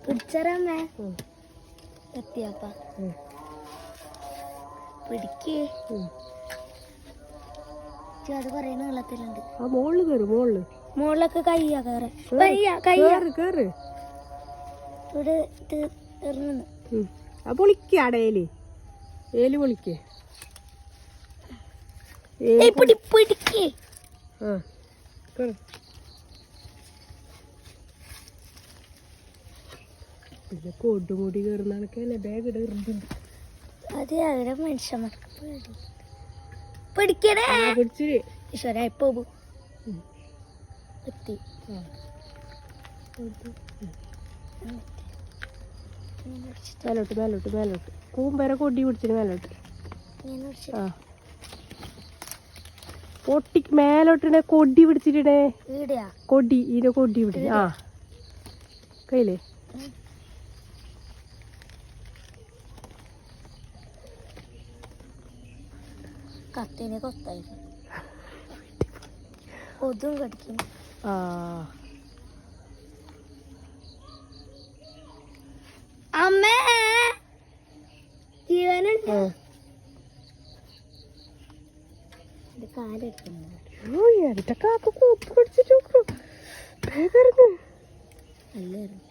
പിടിച്ചറമ്മേ എത്തിയപ്പ പിടിക്കേ അത് കൊറേ നീളത്തിലുണ്ട്. ആ മോളില് കയറ്, മുകളിലൊക്കെ കയ്യാ കേറ് ഇവിടെ എറിഞ്ഞു. ആ പൊളിക്കാടെ ഏല് പൊളിക്കേ. പിടിക്കേ പിന്നെ കൊടുമുടി കയറുന്നതൊക്കെയല്ലേ ബാഗ് ഇടുന്നുണ്ട്. അതെ അവരെ മനുഷ്യന്മാർക്ക് പിടിക്കണേ ഈശ്വര ഇപ്പൊ എത്തി. മേലോട്ട് കൂമ്പര കൊടി പിടിച്ചിട്ട് മേലോട്ട്. ആ പൊട്ടിക്ക് മേലോട്ടിടെ കൊടി പിടിച്ചിട്ടേ. കൊടി ഇതിന്റെ കൊടി പിടിച്ച. ആ കയ്യിലേ കത്തിനെ കൊത്തായി കൊതും കടിക്കുന്നു. അമ്മേ ജീവനുണ്ട്. കാലെടുക്കുന്നു. അല്ലായിരുന്നു.